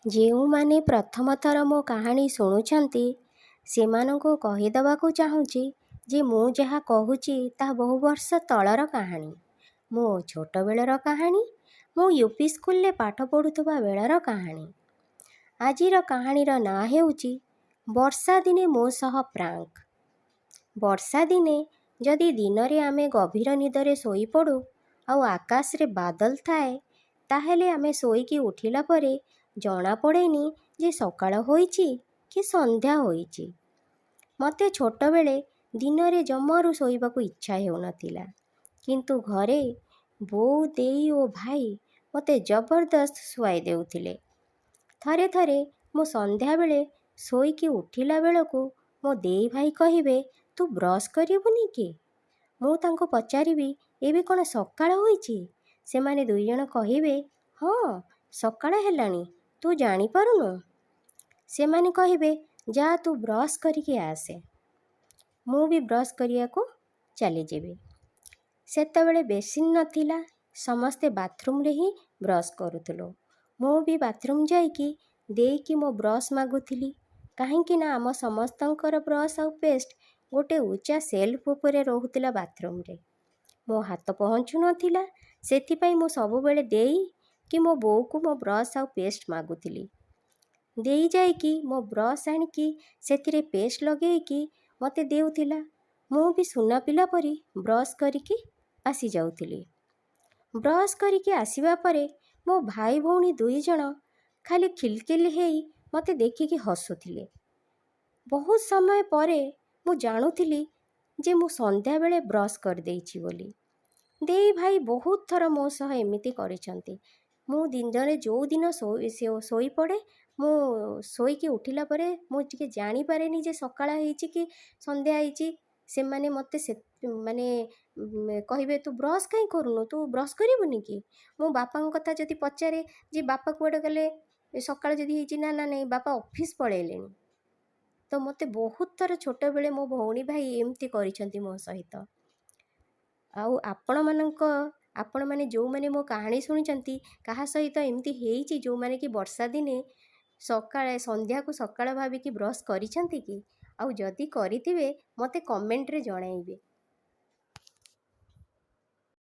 ଯେଉଁମାନେ ପ୍ରଥମ ଥର ମୋ କାହାଣୀ ଶୁଣୁଛନ୍ତି ସେମାନଙ୍କୁ କହିଦେବାକୁ ଚାହୁଁଛି ଯେ ମୁଁ ଯାହା କହୁଛି ତାହା ବହୁ ବର୍ଷ ତଳର କାହାଣୀ। ମୋ ଛୋଟବେଳର କାହାଣୀ, ମୁଁ ୟୁପି ସ୍କୁଲରେ ପାଠ ପଢ଼ୁଥିବା ବେଳର କାହାଣୀ। ଆଜିର କାହାଣୀର ନାଁ ହେଉଛି ବର୍ଷା ଦିନେ ମୋ ସହ ପ୍ରାଙ୍କ। ବର୍ଷା ଦିନେ ଯଦି ଦିନରେ ଆମେ ଗଭୀର ନିଦରେ ଶୋଇପଡ଼ୁ ଆଉ ଆକାଶରେ ବାଦଲ ଥାଏ, ତାହେଲେ ଆମେ ଶୋଇକି ଉଠିଲା ପରେ ଜଣାପଡ଼େନି ଯେ ସକାଳ ହୋଇଛି କି ସନ୍ଧ୍ୟା ହୋଇଛି। ମୋତେ ଛୋଟବେଳେ ଦିନରେ ଜମାରୁ ଶୋଇବାକୁ ଇଚ୍ଛା ହେଉନଥିଲା, କିନ୍ତୁ ଘରେ ବୋଉ, ଦେଇ ଓ ଭାଇ ମୋତେ ଜବରଦସ୍ତ ଶୁଆଇ ଦେଉଥିଲେ। ଥରେ ଥରେ ମୁଁ ସନ୍ଧ୍ୟାବେଳେ ଶୋଇକି ଉଠିଲା ବେଳକୁ ମୋ ଦେଇ ଭାଇ କହିବେ, ତୁ ବ୍ରସ୍ କରିବୁନି କି? ମୁଁ ତାଙ୍କୁ ପଚାରିବି, ଏବେ କ'ଣ ସକାଳ ହୋଇଛି? ସେମାନେ ଦୁଇଜଣ କହିବେ, ହଁ ସକାଳ ହେଲାଣି, ତୁ ଜାଣିପାରୁନୁ? ସେମାନେ କହିବେ, ଯା ତୁ ବ୍ରସ୍ କରିକି ଆସେ। ମୁଁ ବି ବ୍ରସ୍ କରିବାକୁ ଚାଲିଯିବି। ସେତେବେଳେ ବେସିନ୍ ନଥିଲା, ସମସ୍ତେ ବାଥରୁମ୍ରେ ହିଁ ବ୍ରସ୍ କରୁଥିଲୁ। ମୁଁ ବି ବାଥରୁମ୍ ଯାଇକି ଦେଇକି ମୋ ବ୍ରସ୍ ମାଗୁଥିଲି, କାହିଁକି ନା ଆମ ସମସ୍ତଙ୍କର ବ୍ରସ୍ ଆଉ ପେଷ୍ଟ ଗୋଟେ ଉଚ୍ଚା ସେଲ୍ଫ ଉପରେ ରହୁଥିଲା ବାଥରୁମ୍ରେ। ମୋ ହାତ ପହଞ୍ଚୁ ନଥିଲା, ସେଥିପାଇଁ ମୁଁ ସବୁବେଳେ ଦେଇ କି ମୋ ବୋଉକୁ ମୋ ବ୍ରସ୍ ଆଉ ପେଷ୍ଟ ମାଗୁଥିଲି। ଦେଇ ଯାଇକି ମୋ ବ୍ରସ୍ ଆଣିକି ସେଥିରେ ପେଷ୍ଟ ଲଗେଇକି ମୋତେ ଦେଉଥିଲା। ମୁଁ ବି ସୁନା ପିଲା ପରି ବ୍ରସ୍ କରିକି ଆସିଯାଉଥିଲି। ବ୍ରସ୍ କରିକି ଆସିବା ପରେ ମୋ ଭାଇ ଭଉଣୀ ଦୁଇଜଣ ଖାଲି ଖିଲଖିଲ ହେଇ ମୋତେ ଦେଖିକି ହସୁଥିଲେ। ବହୁତ ସମୟ ପରେ ମୁଁ ଜାଣୁଥିଲି ଯେ ମୁଁ ସନ୍ଧ୍ୟାବେଳେ ବ୍ରସ୍ କରିଦେଇଛି ବୋଲି। ଦେଇ ଭାଇ ବହୁତ ଥର ମୋ ସହ ଏମିତି କରିଛନ୍ତି। ମୁଁ ଦିନରେ ଯେଉଁଦିନ ଶୋଇପଡ଼େ, ମୁଁ ଶୋଇକି ଉଠିଲା ପରେ ମୁଁ ଟିକେ ଜାଣିପାରେନି ଯେ ସକାଳ ହେଇଛି କି ସନ୍ଧ୍ୟା ହେଇଛି। ସେମାନେ ମୋତେ କହିବେ, ତୁ ବ୍ରସ୍ କାହିଁ କରୁନୁ, ତୁ ବ୍ରସ୍ କରିବୁନି କି? ମୁଁ ବାପାଙ୍କ କଥା ଯଦି ପଚାରେ ଯେ ବାପା କୁଆଡ଼େ ଗଲେ, ସକାଳ ଯଦି ହେଇଛି, ନା ନାଇଁ ବାପା ଅଫିସ୍ ପଳେଇଲେଣି। ତ ମୋତେ ବହୁତ ଥର ଛୋଟବେଳେ ମୋ ଭଉଣୀ ଭାଇ ଏମିତି କରିଛନ୍ତି ମୋ ସହିତ। ଆଉ ଆପଣମାନେ ଯେଉଁମାନେ ମୋ କାହାଣୀ ଶୁଣିଛନ୍ତି, କାହା ସହିତ ଏମିତି ହେଇଛି ଯେଉଁମାନେ କି ବର୍ଷା ଦିନେ ସନ୍ଧ୍ୟାକୁ ସକାଳ ଭାବିକି ବ୍ରସ୍ କରିଛନ୍ତି କି? ଆଉ ଯଦି କରିଥିବେ ମୋତେ କମେଣ୍ଟରେ ଜଣାଇବେ।